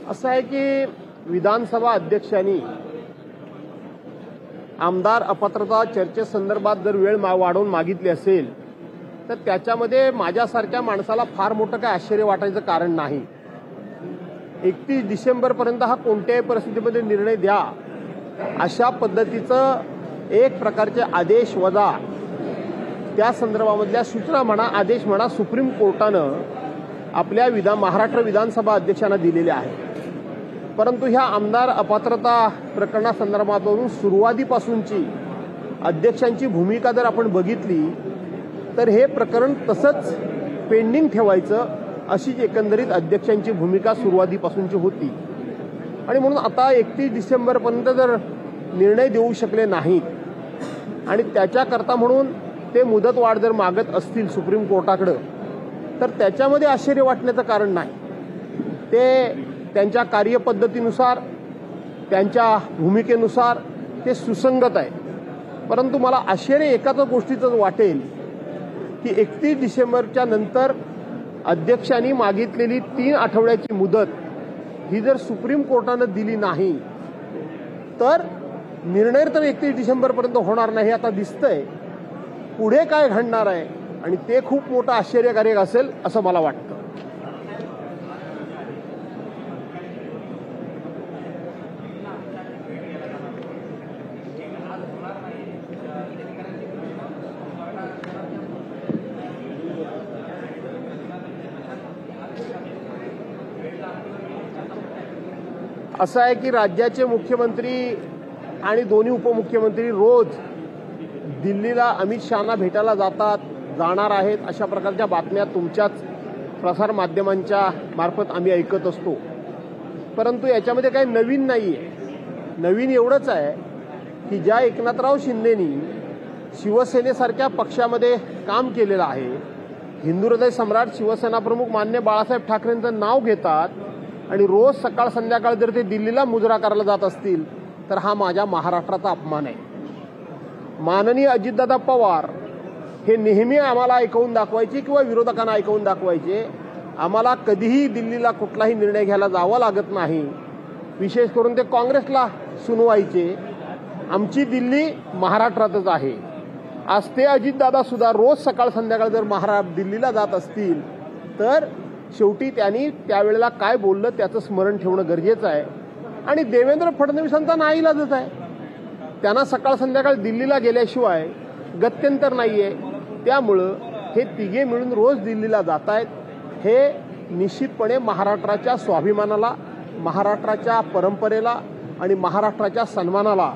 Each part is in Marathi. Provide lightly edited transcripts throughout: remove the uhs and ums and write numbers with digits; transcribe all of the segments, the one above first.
असं आहे की विधानसभा अध्यक्षांनी आमदार अपात्रता चर्चेसंदर्भात जर वेळ वाढवून मागितली असेल तर त्याच्यामध्ये माझ्यासारख्या माणसाला फार मोठं काय आश्चर्य वाटायचं कारण नाही। 31 डिसेंबरपर्यंत हा कोणत्याही परिस्थितीमध्ये निर्णय द्या अशा पद्धतीचं एक प्रकारचे आदेश वजा त्या संदर्भामधल्या सूचना म्हणा आदेश म्हणा सुप्रीम कोर्टानं आपल्या महाराष्ट्र विधानसभा अध्यक्षांना दिलेले आहे। परंतु ह्या आमदार अपात्रता प्रकरणासंदर्भातून सुरुवातीपासूनची अध्यक्षांची भूमिका जर आपण बघितली तर हे प्रकरण तसंच पेंडिंग ठेवायचं अशी एकंदरीत अध्यक्षांची भूमिका सुरुवातीपासूनची होती आणि म्हणून आता 31 डिसेंबरपर्यंत जर निर्णय देऊ शकले नाहीत आणि त्याच्याकरता म्हणून ते मुदतवाढ जर मागत असतील सुप्रीम कोर्टाकडे तर त्याच्यामध्ये आश्चर्य वाटण्याचं कारण नाही। ते त्यांच्या कार्यपद्धतीनुसार त्यांच्या भूमिकेनुसार ते सुसंगत आहे। परंतु मला आश्चर्य एकाच गोष्टीचं वाटेल की 31 डिसेंबरच्या नंतर अध्यक्षांनी मागितलेली 3 आठवड्याची मुदत ही जर सुप्रीम कोर्टानं दिली नाही तर निर्णय तर 31 डिसेंबरपर्यंत होणार नाही आता दिसतंय। पुढे काय घडणार आहे आणि ते खूप मोठं आश्चर्यकारक असेल असं मला वाटतं। असं आहे की राज्याचे मुख्यमंत्री आणि दोन्ही उपमुख्यमंत्री रोज दिल्लीला अमित शहाना भेटायला जाणार आहेत अशा प्रकारच्या बातम्या तुमच्याच प्रसार माध्यमांच्या मार्फत आम्ही ऐकत असतो। परंतु याच्यामध्ये काही नवीन नाही आहे। नवीन एवढंच आहे की ज्या एकनाथराव शिंदेनी शिवसेनेसारख्या पक्षामध्ये काम केलेलं आहे, हिंदू हृदय सम्राट शिवसेना प्रमुख मान्य बाळासाहेब ठाकरेंचं नाव घेतात आणि रोज सकाळ संध्याकाळ जर ते दिल्लीला मुजरा करायला जात असतील तर हा माझ्या महाराष्ट्राचा अपमान आहे। माननीय अजितदादा पवार हे नेहमी आम्हाला ऐकवून दाखवायचे किंवा विरोधकांना ऐकवून दाखवायचे आम्हाला कधीही दिल्लीला कुठलाही निर्णय घ्यायला जावं लागत नाही, विशेष करून ते काँग्रेसला सुनवायचे। आमची दिल्ली महाराष्ट्रातच आहे। आज ते अजितदादा सुद्धा रोज सकाळ संध्याकाळ जर दिल्लीला जात असतील तर शेवटी त्यांनी त्यावेळेला काय बोललं त्याचं स्मरण ठेवणं गरजेचं आहे आणि देवेंद्र फडणवीसांचा नाईलाजच आहे। त्यांना सकाळ संध्याकाळ दिल्लीला गेल्याशिवाय गत्यंतर नाहीये। त्यामुळं हे तिघे मिळून रोज दिल्लीला जात आहेत। हे निश्चितपणे महाराष्ट्राच्या स्वाभिमानाला, महाराष्ट्राच्या परंपरेला आणि महाराष्ट्राच्या सन्मानाला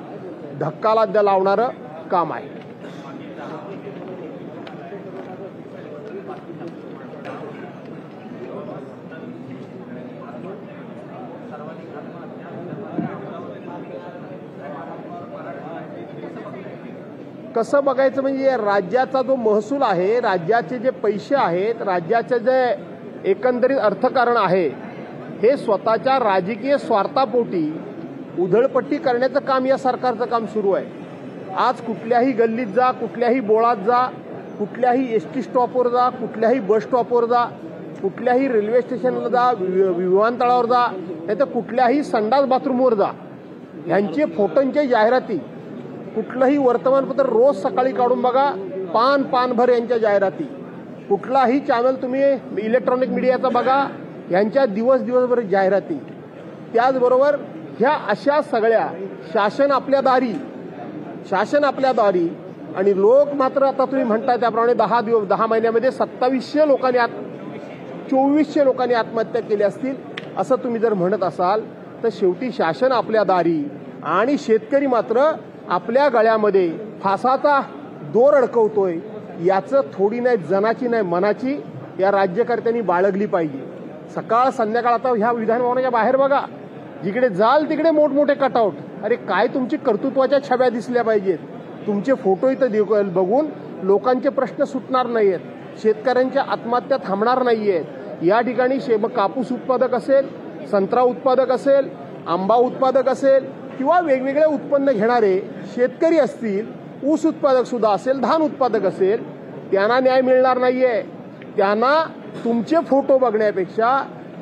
धक्का लावणारं काम आहे। कसं बघायचं म्हणजे राज्याचा जो महसूल आहे, राज्याचे जे पैसे आहेत, राज्याचे जे एकंदरीत अर्थकारण आहे हे स्वतःच्या राजकीय स्वार्थापोटी उधळपट्टी करण्याचं काम या सरकारचं काम सुरू आहे। आज कुठल्याही गल्लीत जा, कुठल्याही बोळात जा, कुठल्याही एसटी स्टॉपवर जा, कुठल्याही बस स्टॉपवर जा, कुठल्याही रेल्वे स्टेशनला जा, विमानतळावर जा, नाहीतर कुठल्याही संडास बाथरूमवर जा, ह्यांचे फोटोंच्या जाहिराती कुठलंही वर्तमानपत्र रोज सकाळी काढून बघा, पानभर यांच्या जाहिराती। कुठलाही चॅनल तुम्ही इलेक्ट्रॉनिक मीडियाचा बघा, यांच्या दिवसभर जाहिराती। त्याचबरोबर ह्या अशा सगळ्या शासन आपल्या दारी आणि लोक मात्र आता तुम्ही म्हणताय त्याप्रमाणे 10 महिन्यामध्ये 2700 लोकांनी 2400 लोकांनी आत्महत्या केल्या असतील असं तुम्ही जर म्हणत असाल तर शेवटी शासन आपल्या दारी आणि शेतकरी मात्र आपल्या गळ्यामध्ये फासाचा दोर अडकवतोय। याचं थोडी नाही जनाची नाही मनाची या राज्यकर्त्यांनी बाळगली पाहिजे। सकाळ संध्याकाळ आता ह्या विधानभवनाच्या बाहेर बघा, जिकडे जाल तिकडे मोठमोठे कटआउट। अरे काय तुमची कर्तृत्वाच्या छब्या दिसल्या पाहिजेत। तुमचे फोटो इथं बघून लोकांचे प्रश्न सुटणार नाहीयेत, शेतकऱ्यांच्या आत्महत्या थांबणार नाहीयेत। या ठिकाणी कापूस उत्पादक असेल, संत्रा उत्पादक असेल, आंबा उत्पादक असेल किंवा वेगवेगळे उत्पन्न घेणारे शेतकरी असतील, ऊस उत्पादक सुद्धा असेल, धान उत्पादक असेल, त्यांना न्याय मिळणार नाहीये। त्यांना तुमचे फोटो बघण्यापेक्षा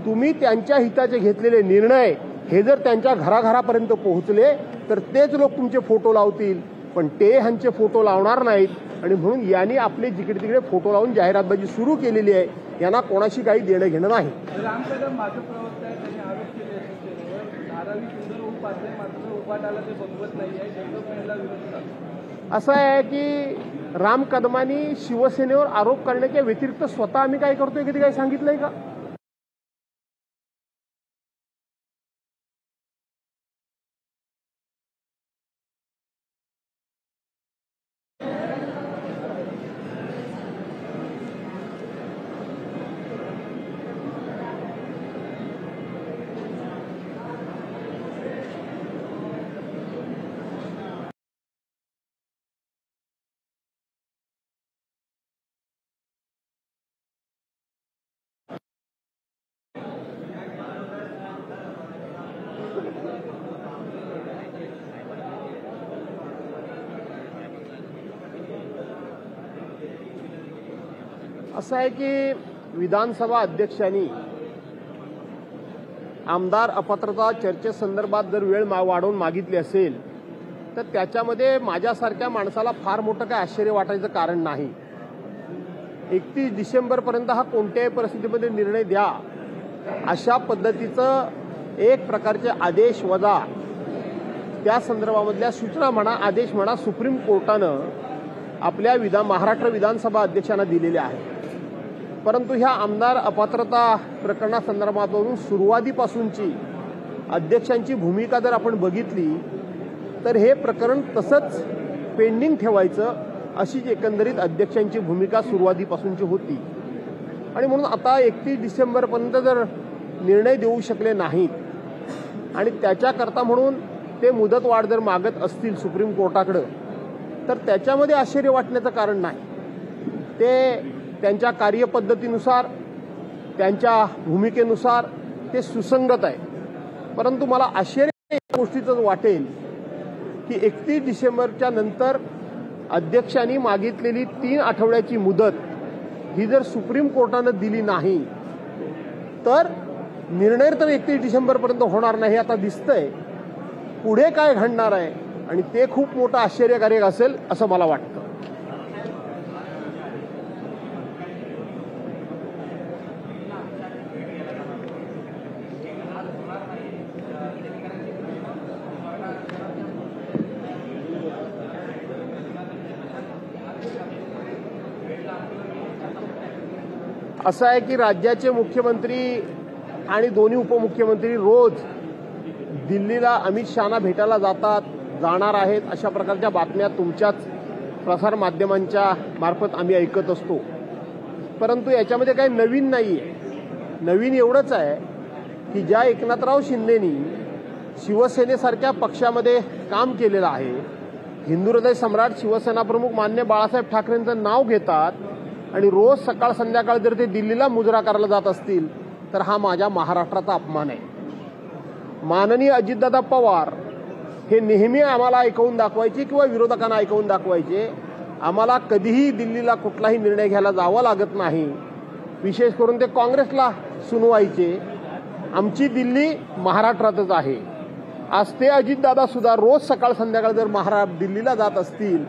तुम्ही त्यांच्या हिताचे घेतलेले निर्णय हे जर त्यांच्या घराघरापर्यंत पोहोचले तर तेच लोक तुमचे फोटो लावतील, पण ते ह्यांचे फोटो लावणार नाहीत. आणि म्हणून यांनी आपले जिकडे तिकडे फोटो लावून जाहिरातबाजी सुरू केलेली आहे. यांना कोणाशी काही देणं घेणं नाही. राम कदम माझं प्रवक्ता आहे, त्यांनी आरोप केले शिवसेनेवर. धारावी सुंदर उपाध्याय मात्र उपाटाला ते बघवत नाही आहे, डेव्हलपमेंटला विरोध करतात. असं आहे की राम कदमांनी शिवसेनेवर आरोप करण्याच्या व्यतिरिक्त स्वतः आम्ही काय करतोय कधी काही सांगितलंय का? असं आहे की विधानसभा अध्यक्षांनी आमदार अपात्रता चर्चेसंदर्भात जर वेळ वाढवून मागितली असेल तर त्याच्यामध्ये माझ्यासारख्या माणसाला फार मोठं काय आश्चर्य वाटायचं कारण नाही. 31 डिसेंबरपर्यंत हा कोणत्याही परिस्थितीमध्ये निर्णय द्या अशा पद्धतीचं एक प्रकारचे आदेश वजा त्या संदर्भामधल्या सूचना म्हणा आदेश म्हणा सुप्रीम कोर्टानं आपल्या महाराष्ट्र विधानसभा अध्यक्षांना दिलेल्या आहेत. परंतु ह्या आमदार अपात्रता प्रकरणासंदर्भातून सुरुवातीपासूनची अध्यक्षांची भूमिका जर आपण बघितली तर हे प्रकरण तसंच पेंडिंग ठेवायचं अशीच एकंदरीत अध्यक्षांची भूमिका सुरुवातीपासूनची होती. आणि म्हणून आता 31 डिसेंबरपर्यंत जर निर्णय देऊ शकले नाहीत आणि त्याच्याकरता म्हणून ते मुदतवाढ जर मागत असतील सुप्रीम कोर्टाकडं तर त्याच्यामध्ये आश्चर्य वाटण्याचं कारण नाही. ते त्यांच्या कार्यपद्धतीनुसार त्यांच्या भूमिकेनुसार ते सुसंगत आहे. परंतु मला आश्चर्य या गोष्टीचं वाटेल की 31 डिसेंबरच्या नंतर अध्यक्षांनी मागितलेली 3 आठवड्याची मुदत ही जर सुप्रीम कोर्टानं दिली नाही तर निर्णय तर 31 डिसेंबरपर्यंत होणार नाही आता दिसतंय. पुढे काय घडणार आहे आणि ते खूप मोठं आश्चर्यकारक असेल असं मला वाटतं. असं आहे की राज्याचे मुख्यमंत्री आणि दोन्ही उपमुख्यमंत्री रोज दिल्लीला अमित शहाना भेटायला जाणार आहेत अशा प्रकारच्या बातम्या तुमच्याच प्रसारमाध्यमांच्या मार्फत आम्ही ऐकत असतो. परंतु याच्यामध्ये काही नवीन नाही आहे. नवीन एवढंच आहे की ज्या एकनाथराव शिंदेनी शिवसेनेसारख्या पक्षामध्ये काम केलेलं आहे, हिंदू हृदय सम्राट शिवसेना प्रमुख मान्य बाळासाहेब ठाकरेंचं नाव घेतात आणि रोज सकाळ संध्याकाळ जर ते दिल्लीला मुजरा करायला जात असतील तर हा माझ्या महाराष्ट्राचा अपमान आहे. माननीय अजितदादा पवार हे नेहमी आम्हाला ऐकवून दाखवायचे किंवा विरोधकांना ऐकवून दाखवायचे आम्हाला कधीही दिल्लीला कुठलाही निर्णय घ्यायला जावं लागत नाही. विशेष करून ते काँग्रेसला सुनवायचे. आमची दिल्ली महाराष्ट्रातच आहे. आज ते अजितदादा सुद्धा रोज सकाळ संध्याकाळ जर दिल्लीला जात असतील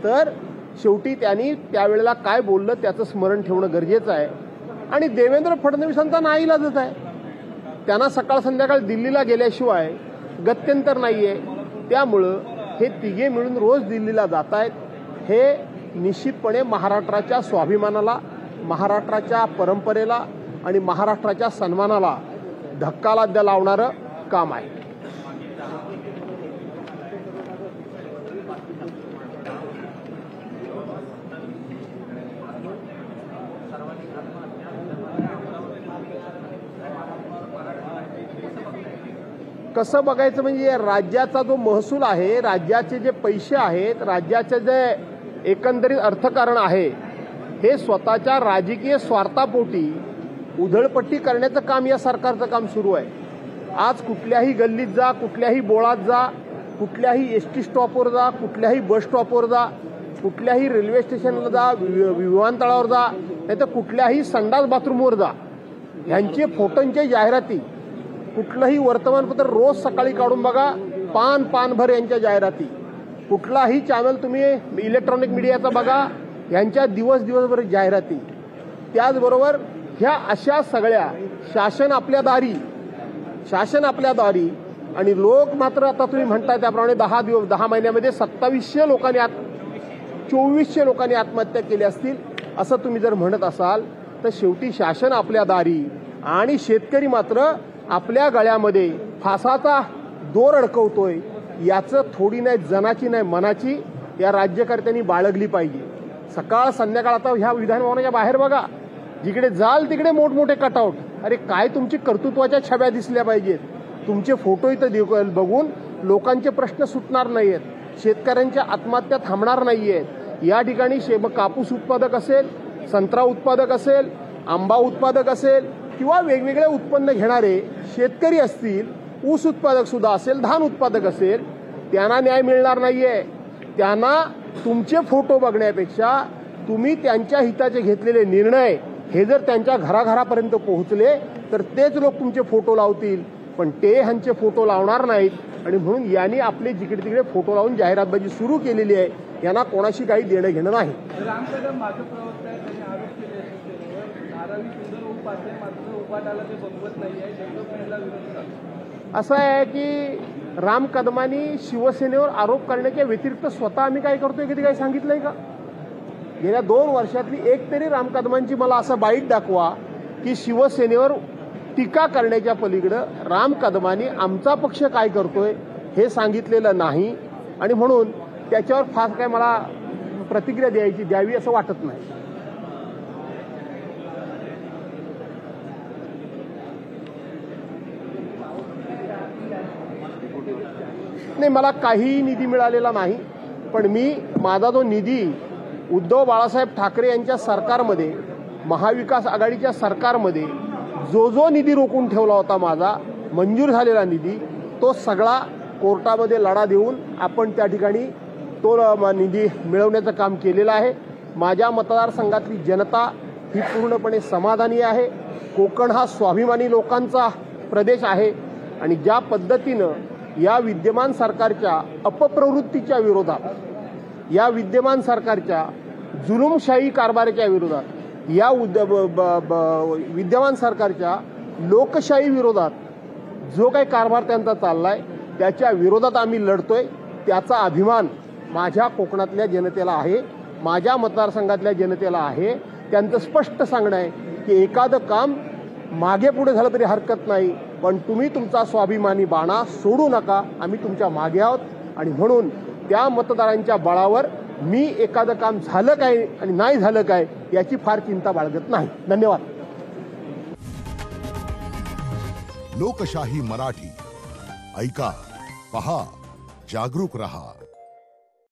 तर शेवटी त्यांनी त्यावेळेला काय बोललं त्याचं स्मरण ठेवणं गरजेचं आहे. आणि देवेंद्र फडणवीसांचा नाईलाजच आहे. त्यांना सकाळ संध्याकाळ दिल्लीला गेल्याशिवाय गत्यंतर नाहीये. त्यामुळं हे तिघे मिळून रोज दिल्लीला जात आहेत. हे निश्चितपणे महाराष्ट्राच्या स्वाभिमानाला, महाराष्ट्राच्या परंपरेला आणि महाराष्ट्राच्या सन्मानाला धक्का लावणारं काम आहे. कसं बघायचं म्हणजे राज्याचा जो महसूल आहे, राज्याचे जे पैसे आहेत, राज्याचे जे एकंदरीत अर्थकारण आहे हे स्वतःच्या राजकीय स्वार्थापोटी उधळपट्टी करण्याचं काम या सरकारचं काम सुरू आहे. आज कुठल्याही गल्लीत जा, कुठल्याही बोळात जा, कुठल्याही एसटी स्टॉपवर जा, कुठल्याही बस स्टॉपवर जा, कुठल्याही रेल्वे स्टेशनला जा, विमानतळावर जा, नाही तर कुठल्याही संडास बाथरूमवर जा, ह्यांचे फोटोंच्या जाहिराती कुठलंही वर्तमानपत्र रोज सकाळी काढून बघा, पानभर यांच्या जाहिराती. कुठलाही चॅनल तुम्ही इलेक्ट्रॉनिक मीडियाचा बघा, यांच्या दिवसभर जाहिराती. त्याचबरोबर ह्या अशा सगळ्या शासन आपल्या दारी आणि लोक मात्र आता तुम्ही म्हणताय त्याप्रमाणे 10 महिन्यामध्ये 2700 लोकांनी 2400 लोकांनी आत्महत्या केल्या असतील असं तुम्ही जर म्हणत असाल तर शेवटी शासन आपल्या दारी आणि शेतकरी मात्र आपल्या गळ्यामध्ये फासाचा दोर अडकवतोय. याचं थोडी नाही जनाची नाही मनाची या राज्यकर्त्यांनी बाळगली पाहिजे. सकाळ संध्याकाळ आता ह्या विधानभवनाच्या बाहेर बघा, जिकडे जाल तिकडे मोठमोठे कटआउट. अरे काय तुमची कर्तृत्वाच्या छब्या दिसल्या पाहिजेत. तुमचे फोटो इथं बघून लोकांचे प्रश्न सुटणार नाहीयेत, शेतकऱ्यांच्या आत्महत्या थांबणार नाहीयेत. या ठिकाणी कापूस उत्पादक असेल, संत्रा उत्पादक असेल, आंबा उत्पादक असेल किंवा वेगवेगळे उत्पन्न घेणारे शेतकरी असतील, ऊस उत्पादक सुद्धा असेल, धान उत्पादक असेल, त्यांना न्याय मिळणार नाहीये. त्यांना तुमचे फोटो बघण्यापेक्षा तुम्ही त्यांच्या हिताचे घेतलेले निर्णय हे जर त्यांच्या घराघरापर्यंत पोहोचले तर तेच लोक तुमचे फोटो लावतील, पण ते ह्यांचे फोटो लावणार नाहीत. आणि म्हणून यांनी आपले जिकडे तिकडे फोटो लावून जाहिरातबाजी सुरू केलेली आहे. यांना कोणाशी काही देणं घेणं नाही. राम कदम माझं प्रवक्ता आहे, त्यांनी आरोप केले शिवसेनेवर. धारावी सुंदर उपाध्याय मात्र उपाटाला ते बघवत नाही आहे, डेव्हलपमेंटला विरोध करतात. असं आहे की राम कदमांनी शिवसेनेवर आरोप करण्याच्या व्यतिरिक्त स्वतः आम्ही काय करतोय कधी काही सांगितलंय का? गेल्या 2 वर्षातली एक तरी राम कदमांची मला असं बाईट दाखवा की शिवसेनेवर टीका करण्याच्या पलीकडं राम कदमांनी आमचा पक्ष काय करतोय हे सांगितलेलं नाही. आणि म्हणून त्याच्यावर फार काय मला प्रतिक्रिया द्यावी असं वाटत नाही. मला काही निधी मिळालेला नाही, पण माझा जो निधी उद्धव बाळासाहेब ठाकरे यांच्या सरकारमध्ये, महाविकास आघाडीच्या सरकारमध्ये जो निधी रोखून ठेवला होता, माझा मंजूर झालेला निधी, तो सगळा कोर्टामध्ये लढा देऊन आपण त्या ठिकाणी तो निधी मिळवण्याचं काम केलेलं आहे. माझ्या मतदारसंघातली जनता ही पूर्णपणे समाधानी आहे. कोकण हा स्वाभिमानी लोकांचा प्रदेश आहे आणि ज्या पद्धतीनं या विद्यमान सरकारच्या अपप्रवृत्तीच्या विरोधात, या विद्यमान सरकारच्या जुलूमशाही कारभाराच्या विरोधात, या विद्यमान सरकारच्या लोकशाही विरोधात जो काही कारभार त्यांचा चाललाय त्याच्या विरोधात आम्ही लढतोय. त्याचा अभिमान माझ्या कोकणातल्या जनतेला आहे, माझ्या मतदारसंघातल्या जनतेला आहे. त्यांचं स्पष्ट सांगणं आहे की एखादं काम मागे पुढे झालं तरी हरकत नाही, पण तुम्ही तुमचा स्वाभिमानी बाणा सोडू नका, आम्ही तुमच्या मागे आहोत. आणि म्हणून त्या मतदारांच्या बळावर मी एखादं काम झालं काय आणि नाही झालं काय याची फार चिंता बाळगत नाही. धन्यवाद. लोकशाही मराठी ऐका, पहा, जागरूक रहा.